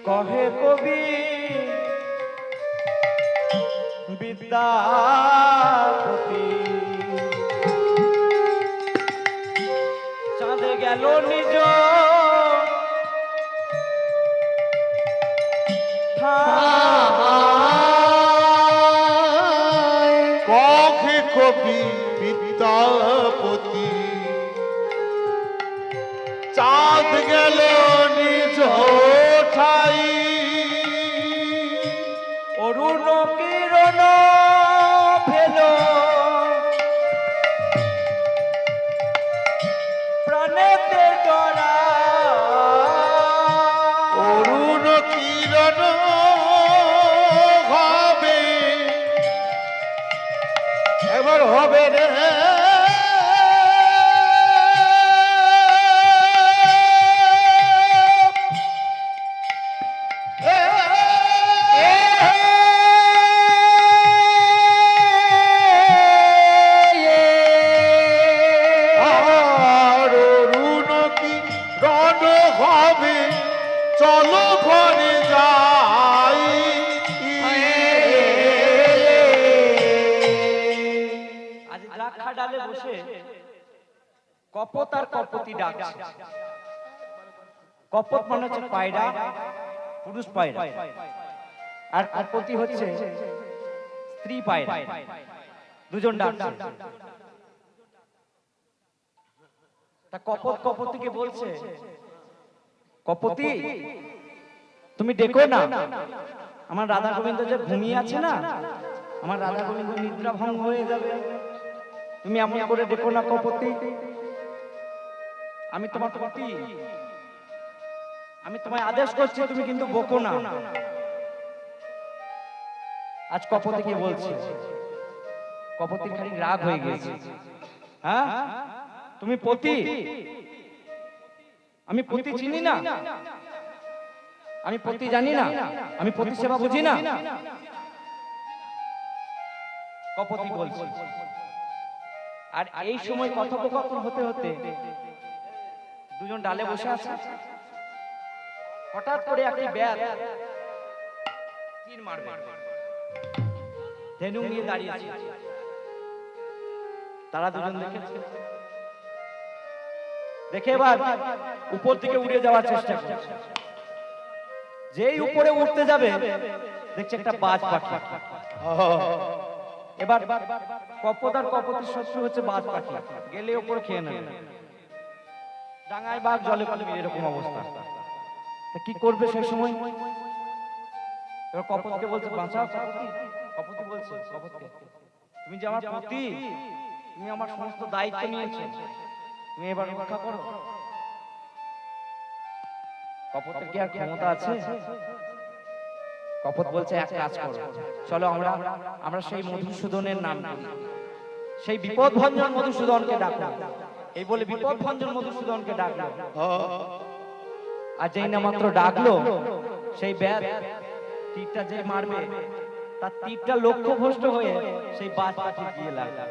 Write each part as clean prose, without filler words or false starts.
কহে কবি বিদ্যাপতি চাঁদে গেল নিজ কহে কবি বিদ্যাপতি চাঁদ গেল নিজ ঠাই অরুণ কিরণ ফেল প্রাণেতে ডরা অরুণ কিরণ হবে এবার হবে রে চলো ঘরে যাই আজ দ্রাক্ষা ডালে বসে কপত আর কপতি ডাকছে। কপত মানে হচ্ছে পায়রা, পুরুষ পায়রা, আর কপতি হচ্ছে স্ত্রী পায়রা, দুজন ডাকছে। তা কপত কপতিকে বলছে, কপতি তুমি ডেকো না, আমার রাধা গোবিন্দ যে ঘুমিয়ে আছে না, আমার রাধা গোবিন্দ নিদ্রা ভঙ্গ হয়ে যাবে, তুমি এমন করে ডেকো না কপতি, আমি তোমার পতি, আমি তোমায় আদেশ করছি, তুমি কিন্তু বকো না। আজ কপতিকে বলছি, কপতির খালি রাগ হয়ে গেছে। হ্যাঁ তুমি পতি, আমি পতি চিনি না, আমি পতি জানি না, আমি পতি সেবা বুঝি না, কপতি বলছে। আর এই সময় কথোপকথন হতে হতে দুজন ডালে বসে আছে, হঠাৎ করে একটি ব্যাত তীর মারবে, ধেনু নিয়ে দাঁড়িয়েছে। তারা দুজন দেখেছে, দেখে এবার উপর দিকে উড়ে যাওয়ার চেষ্টা করছে। যেই উপরে উঠতে যাবে দেখছে একটা বাজ পাখি। এবার কপত আর কপতির শত্রু হচ্ছে বাজ পাখি, গেলে উপরে খেয়ে নেবে, ডাঙায় বাঘ জলে কলমি, এরকম অবস্থা। কি করবে সেই সময়? এবার কপতকে বলছে বাঁচাও কপতি। কপতি বলছে কপতকে, তুমি যে আমার পতি, তুমি আমার সমস্ত দায়িত্ব নিয়েছো, তুমি এবার রক্ষা করো। কপতের কি আর ক্ষমতা আছে? কপত বলছে এক কাজ করো, চলো আমরা সেই মধুসূদনের নাম করি, সেই বিপদ ভঞ্জন মধুসূদনকে ডাকো। এই বলে বিপদ ভঞ্জন মধুসূদনকে ডাকলো। আর যেই না মাত্র ডাকলো, সেই ব্যাত তীরটা যে মারবে, তার তীরটা লক্ষ্যভ্রষ্ট হয়ে সেই বাজ পাখি গিয়ে লাগলো।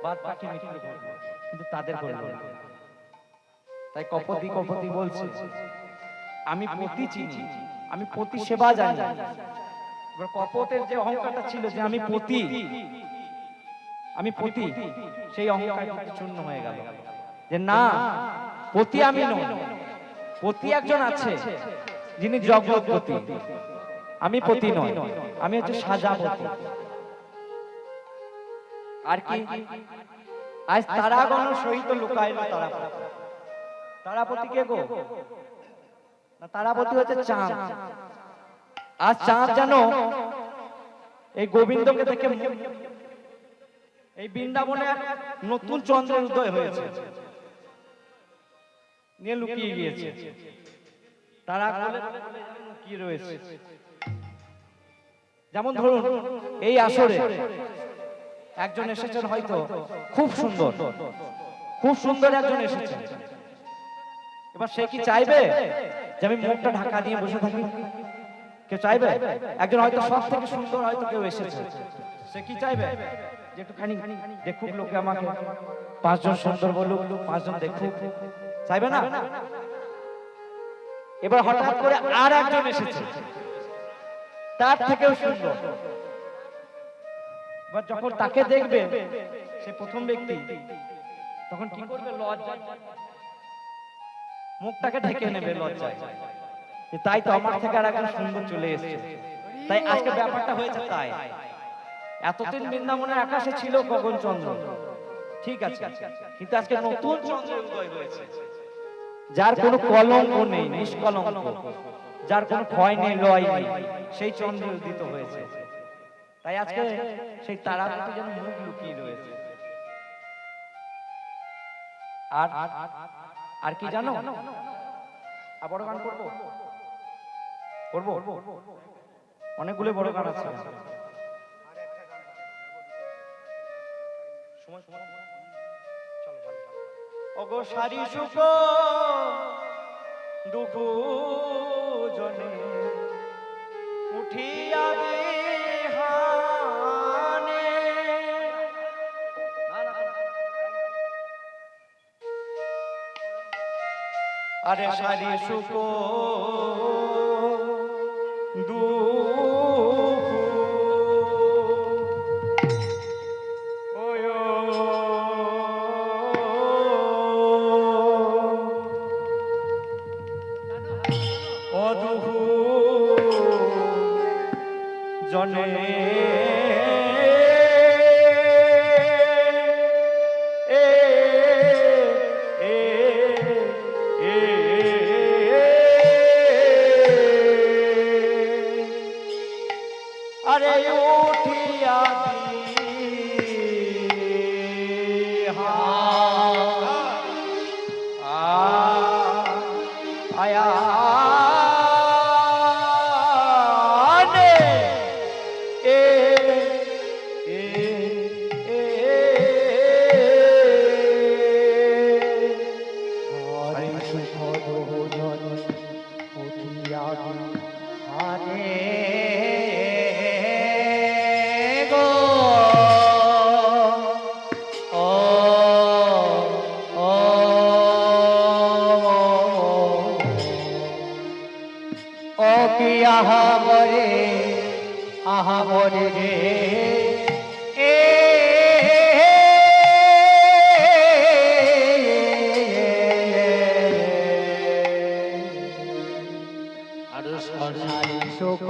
বাজ পাখি মৃত্যু করলো, কিন্তু তাদের করলো না। তাই কপতি বলছে, আমি পতি চিনি, আমি পতি সেবা জানি। এবার কপতের যে অহংকারটা ছিল যে আমি পতি, সেই অহংকার চূর্ণ হয়ে গেল। যে না, পতি আমি নই, পতি একজন আছে যিনি জগৎপতি, আমি পতি নই, আমি হচ্ছে সাজাপতি। আর কি আজ তারাগণ সহিত লুকাইল তারাপতি। তারাপতি কে গো? না, তারাপতি হচ্ছে চাঁদ। আজ চাঁদ যেন এই গোবিন্দকে দেখে, এই বৃন্দাবনে নতুন চন্দ্রের উদয় হয়েছে, নিয়ে লুকিয়ে গিয়েছে। তারা লুকিয়ে রয়েছে। যেমন ধরুন এই আসরে একজন এসেছেন, হয়তো খুব সুন্দর, খুব সুন্দর একজন এসেছেন। এবার সে কি চাইবে যে আমি মুখটা ঢাকা দিয়ে বসে থাকি? কেউ চাইবে? একজন হয়তো সব থেকে সুন্দর হয়তো কেউ এসেছে, সে কি চাইবে যে একটুখানি দেখুক লোকে আমাকে, পাঁচজন সুন্দর বলুক, পাঁচজন দেখুক, চাইবে না? এবার হঠাৎ করে আর একজন এসেছে, তার থেকেও সুন্দর। এবার যখন তাকে দেখবে সে প্রথম ব্যক্তি, তখন কি করবে? লজ্জায় মুখটাকে ঢেকে নেবে লজ্জায়, যে তাই তো আমার থেকে আর একজন সুন্দর চলে এসেছে। তাই আজকে ব্যাপারটা হয়েছে তাই। এতদিন বৃন্দাবনের আকাশে ছিল গগনচন্দ্র, ঠিক আছে, কিন্তু আজকে নতুন চন্দ্রের উদয় হয়েছে, যার কোনো কলঙ্ক নেই, নিষ্কলঙ্ক, যার কোনো ক্ষয় নেই, লয় নেই, সেই চন্দ্র উদিত হয়েছে। তাই আজকে সেই তারা দুটি যেন মুখ লুকিয়ে রয়েছে। আর আর কি জানো? আর বড় গান করবো, করবো, অনেকগুলো বড় গান আছে। ওগো সারি সুখ দুঃখ জনে উঠিয়া বিহানে, আরে সারি সুখ দুঃখ জনে আরে উঠিয়া আয়া আহামরে রে আর সারি সুখ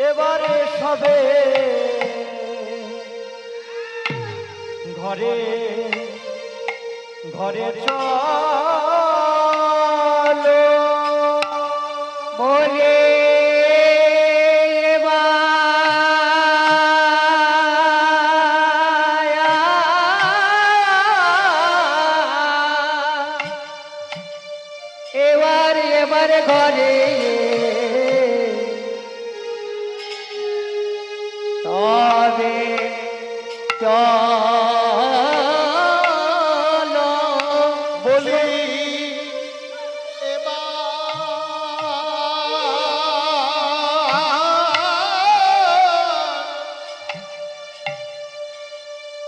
এবারে সবে ঘরে ঘরে চলো বলে এবার ঘরে তবে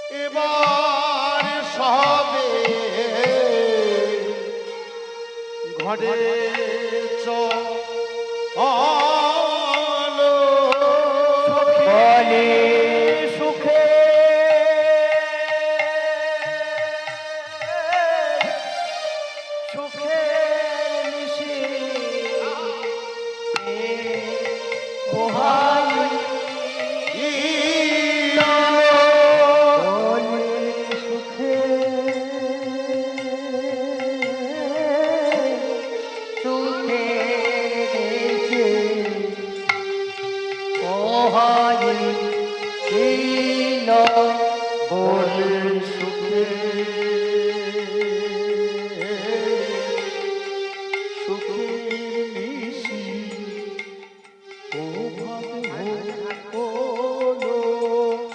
এবার সবে ঘরে চলো বলে সুখে সুখে নিশি পোহাই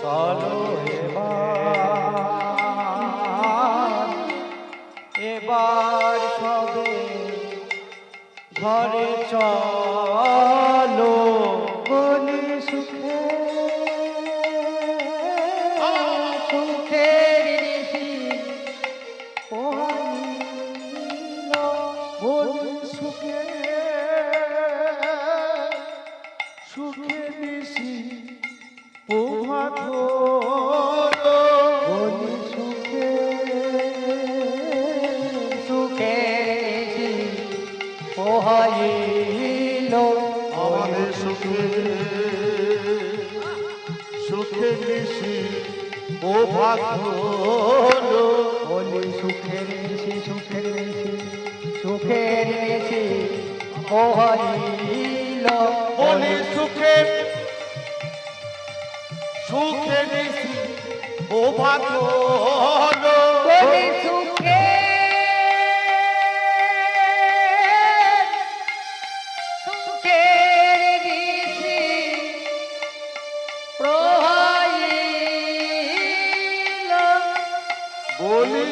চলো এবার সবে ঘরে চলো বলি সুখে সুখের নিশি পোহাইল বলি সুখে সুখের নিশি প্রভাত হলো বলি সুখে সুখে পোহাইল আমাদের সুখে সুখে নিশি ও ভাত হলো বলি সুখের নিশি সুখের নিশি সুখের নিশি পোহাইল বলি সুখে সুখে নিশি ও ভাত হলো বলি সুখে সুখের নিশি প্রহাইল বলি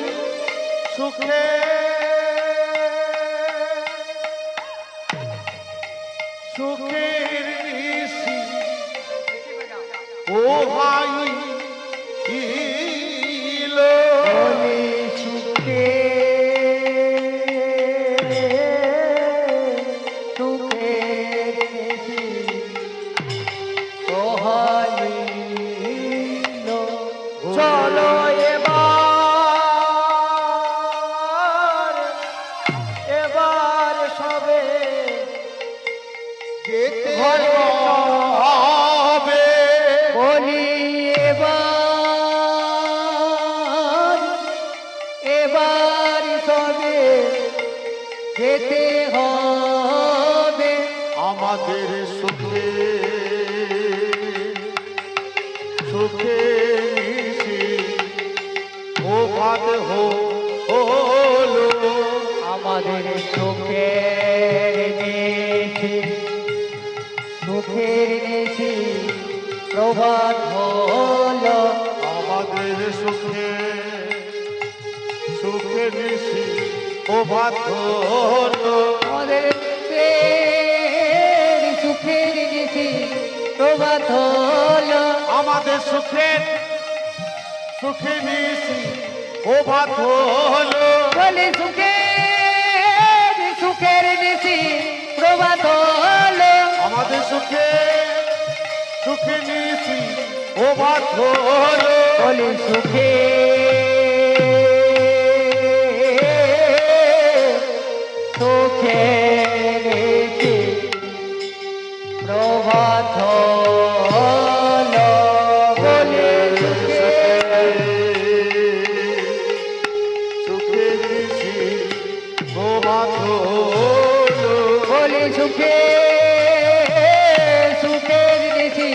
সুখে সুখের নিশি ও ভাই বলি সুখে সুখের নিশি প্রহাইল চলো এবার সবে যেতে ঘরে হবে বলি এবার সবে যেতে হবে আমাদের সুখে সুখে নিশি ও ভাত হলো আমাদের সুখের নিশি সুখের নিশি প্রভাত হলো আমাদের সুখে সুখে নিশি ও ভাত হলো আমাদের সুখের নিশি প্রভাত হলো আমাদের সুখের সুখে নিশি ও ভাত হলো বলে সুখের নিশি প্রভাত হলো আমাদের সুখে সুখে নিশি ও ভাত হলো বলে সুখে সুখের নিশি প্রভাত হলো বলে সুখে নিশি ও ভাত হলো বলে সুখের নিশি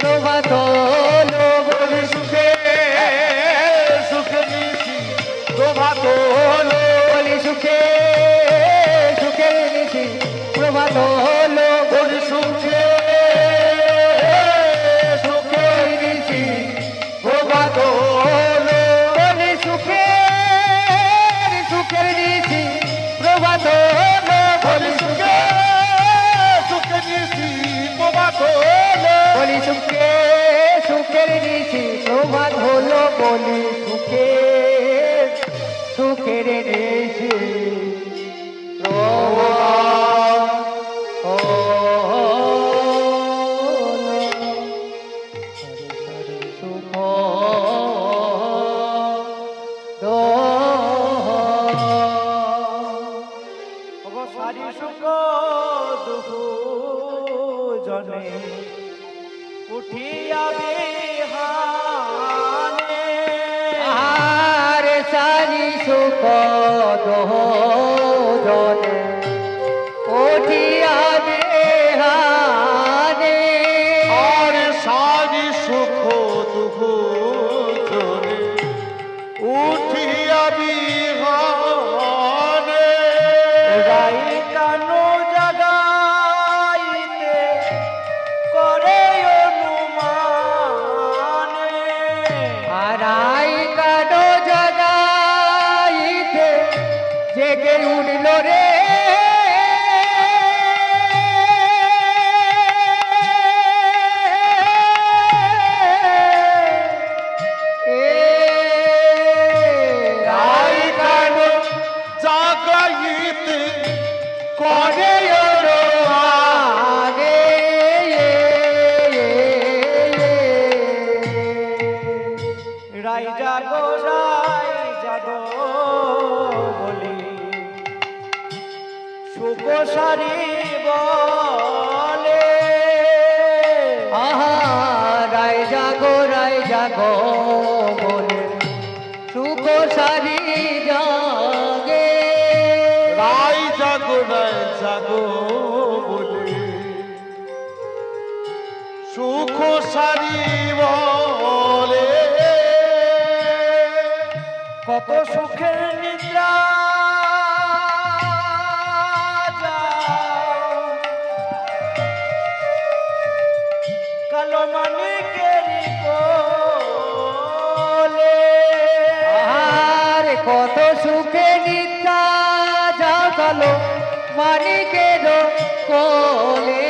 প্রভাত হলো বলি সুখে বলি সুখে সুখের দেশে সারি সুখ দুঃখ জনে উঠিয়া বিহানে আর সারি সুখ জনে উঠিয়া বিহানে আর সারি সুখ দুঃখ জনে উঠিয়া বিহানে রাই কানো জাগাইতে করে অনুমানে আরাই কাটো জাগাইতে জেগে উঠল রে রাই কানো জাগাইতে করে রাই জাগো বলি সুখ সারি বলে আহা রায় জাগো বলে সুখ সারি জাগে রাই জাগো বলে সুখ সারি বলে কত সুখের নিদ্রা যাও, কালো মানিকেরি কোলে আর কত সুখে নিত্যা জাগালো মানিকের কোলে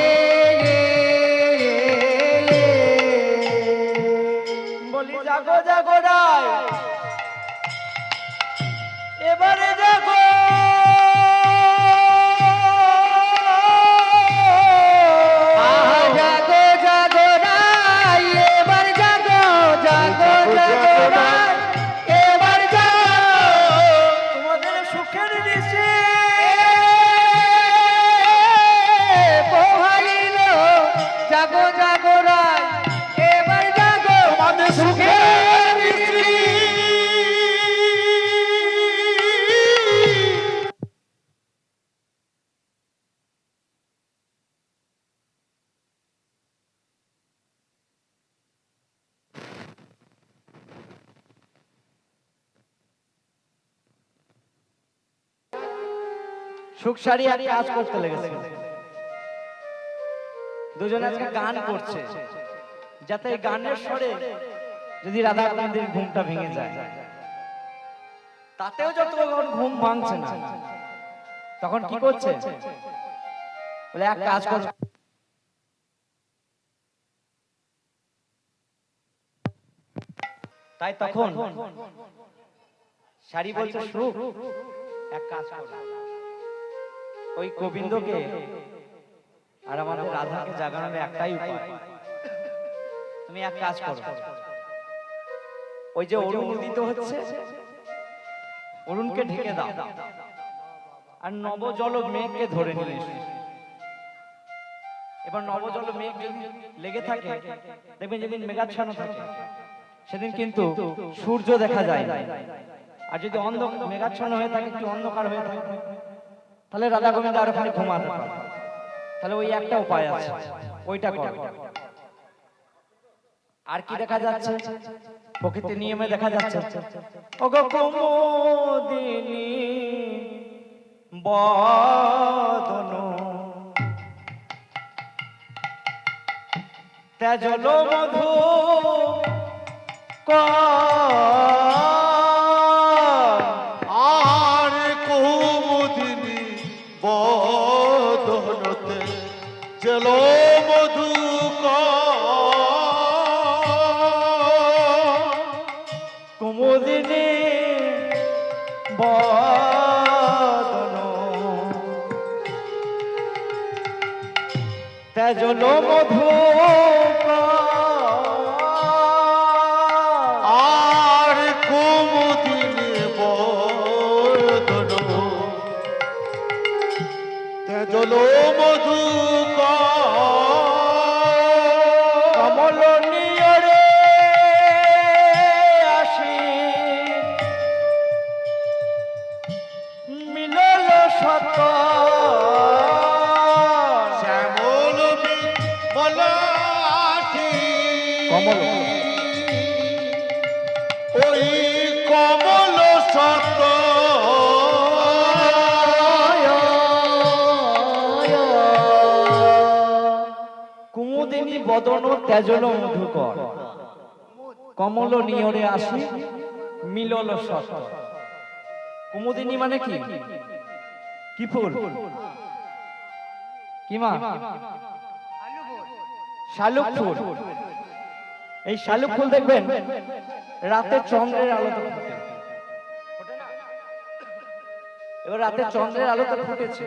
বলি জাগো জাগো রায় এবারে জাগো জাগো জাগো রাই এবার জাগো জাগো জাগো রাই এবার জাগো তোমাদের সুখের নিশে পোহাইল জাগো জাগো রাই এবার জাগো আমাদের সুখে সুখ সারিয়ে আর কাজ করতে লেগেছে দুজনে আজকে গান করছে যাতে এই গানের স্বরে যদি রাধা গোবিন্দের ঘুমটা ভেঙে যায় তাতেও যতক্ষণ ঘুম ভাঙছে না তখন কি করছে বলে এক কাজ কর তাই তখন শাড়ি বলছে সুখ এক কাজ কর ওই গোবিন্দকে আর আমাদের রাধাকে জাগানোর একটাই উপায় তুমি এক কাজ করো ওই যে অরুণ উদিত হচ্ছে অরুণকে ঢেকে দাও আর নবজল মেঘকে ধরে নিয়ে এসো এবার নবজল মেঘ যদি লেগে থাকে দেখবেন যেদিন মেঘাচ্ছন্ন থাকে সেদিন কিন্তু সূর্য দেখা যায় না আর যদি মেঘাচ্ছন্ন হয়ে থাকে একটু অন্ধকার হয়ে থাকে তাহলে রাধা গোবিন্দ আর ওখানে ঘুমাতে পারে তাহলে ওই একটা উপায় আছে ওইটা কর আর কি দেখা যাচ্ছে প্রকৃতির নিয়মে দেখা যাচ্ছে ওগো কুমুদিনী বদন তেজল মধু আর কুমুদিনী বদনতে চল মধু কুমুদিনী বদন তেজল মধু আর কুমুদিনী বদন তেজল মধু কমল নিয়রে আসি মিলল সত শ্যামল মলাঠি কমল ওই কমল সত কুমুদিনী বদন তেজল মধুকর কমল নিয়রে আসি মিলল সত। কুমুদিনী মানে কি? কি ফুল? কি মা? শালুক ফুল। এই শালুক ফুল দেখবেন রাতে চন্দ্রের আলোতে ফোটে। এবার রাতে চন্দ্রের আলোতে ফুটেছে,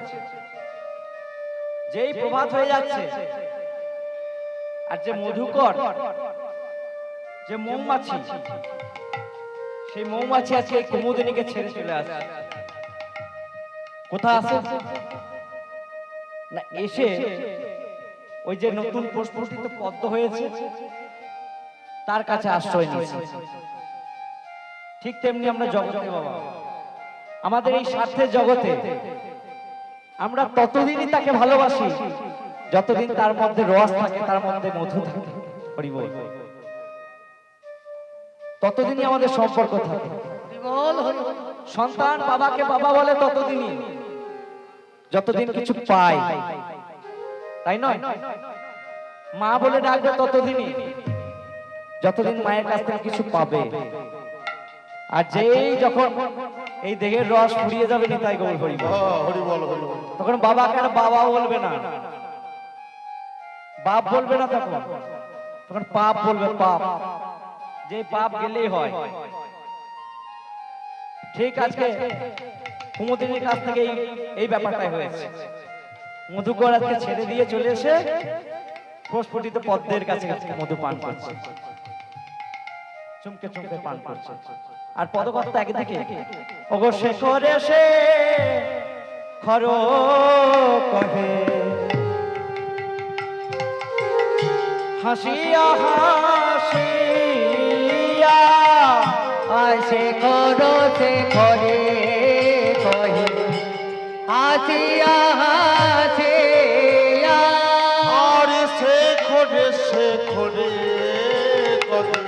যেই প্রভাত হয়ে যাচ্ছে আর যে মধুকর যে মৌমাছি, সেই মৌমাছি আজকে এই কুমুদিনীকে ছেড়ে চলে আসে। কোথায় আসে না, এসে ওই যে নতুন প্রস্ফুটিত পদ্ম হয়েছে তার কাছে আশ্রয় নিয়েছে। ঠিক তেমনি আমরা জগতে বাবা, আমাদের এই স্বার্থের জগতে আমরা ততদিনই তাকে ভালোবাসি যতদিন তার মধ্যে রস থাকে, তার মধ্যে মধু থাকে। হরি বল। ততদিনই আমাদের সম্পর্ক থাকে। সন্তান বাবাকে বাবা বলে ততদিনই যতদিন কিছু পায়, তাই নয়? মা বলে ডাকবে ততদিনই যতদিন মায়ের কাছ থেকে কিছু পাবে। আর যেই যখন এই দেহের রস ফুরিয়ে যাবে না, তাই গৌর হরি বল, হরি বল হরি বল। তখন বাবাকে আর বাবা বলবে না, বাপ বলবে না, তখন পাপ বলবে। পাপ, যে পাপ গেলেই হয়। ঠিক আজকে কুমুদিনীর কাছ থেকে এই ব্যাপারটাই হয়েছে। মধুকর আজকে ছেড়ে দিয়ে চলে এসে প্রস্ফুটিত পদ্মের কাছে মধু পান করছে, চুমকে চুমকে পান করছে। আর পদকর্তা একদিকে ওগো শেখর এসে খর কহে হাসিয়া হাসিয়া আসে করো সে ঘরে কহে হাসিয়া হাসিয়া আর সে খোরে কদম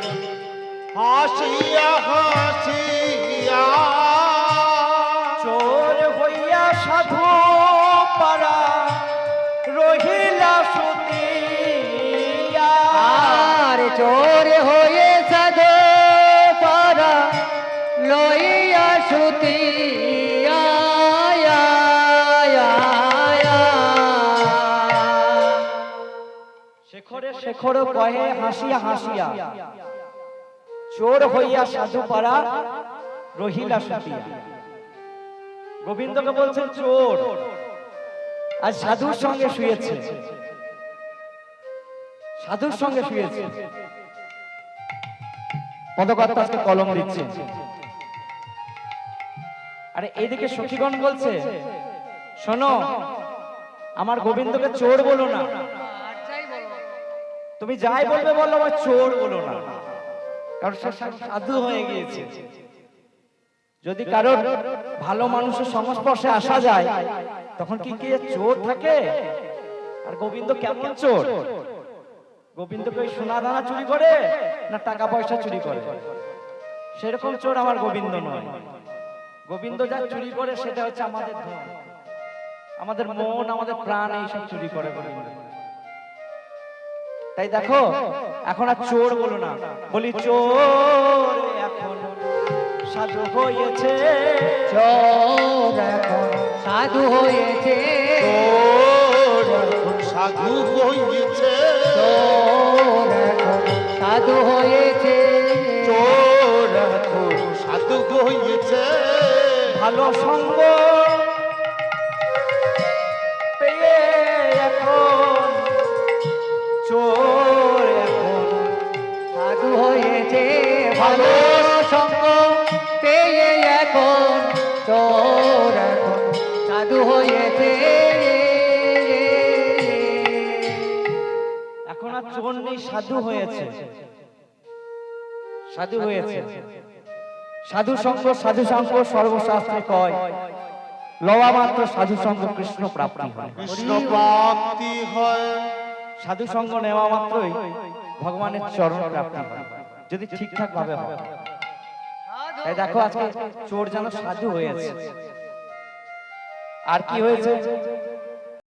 হাসিয়া হাসিয়া চোর হইয়া সাধু পারা রহিলা সুতিয়া। আর চোর হয়ে সাধু পারা লইয়া সুতিয়া। শেখরে শেখর কহে হাসিয়া হাসিয়া, চোর হইয়া সাধু পারা রহিলা সুতিয়া। গোবিন্দকে বলছেন চোর, আর সাধুর সঙ্গে শুয়েছে, সাধুর সঙ্গে শুয়েছে। পদকর্তা আজকে কলম দিচ্ছে। আরে এইদিকে সখীগণ বলছে শোনো, আমার গোবিন্দকে চোর বলো না, তুমি যাই বলবে বলো, আমার চোর বলো না, কারণ সে সাধু হয়ে গিয়েছে। যদি কারোর ভালো মানুষের সংস্পর্শে আসা যায় তখন কি কে চোর থাকে? আর গোবিন্দ কেমন চোর? গোবিন্দকে ওই সোনা দানা চুরি করে না টাকা পয়সা চুরি করে? সেরকম চোর আমার গোবিন্দ নয়। গোবিন্দ যা চুরি করে সেটা হচ্ছে আমাদের ধন, আমাদের মন, আমাদের প্রাণ, এইসব চুরি করে গোবিন্দ। তাই দেখো, এখন আর চোর বলো না, বলি চোর এখন সাধু হয়েছে, চোর এখন সাধু হয়েছে, চোর এখন সাধু হয়েছে, চোর এখন সাধু হয়েছে, চোর এখন ভালো সঙ্গ পেয়ে এখন চোর এখন সাধু হয়েছে ভালো সঙ্গ পেয়ে এখন চোর এখন সাধু হয়েছে এখন আর চোর নেই, সাধু হয়েছে, সাধু হয়েছে। সাধু সঙ্গ সর্বশাস্ত্রে কয়, লওয়া মাত্র সাধু সঙ্গ কৃষ্ণ প্রাপ্তি হয়। কৃষ্ণ প্রাপ্তি হয়। সাধু সঙ্গ নেওয়া মাত্রই ভগবানের চরণ প্রাপ্তি হয়, যদি ঠিকঠাক ভাবে হয়। তাই দেখো আজকে চোর যেন সাধু হয়েছে। আর কি হয়েছে?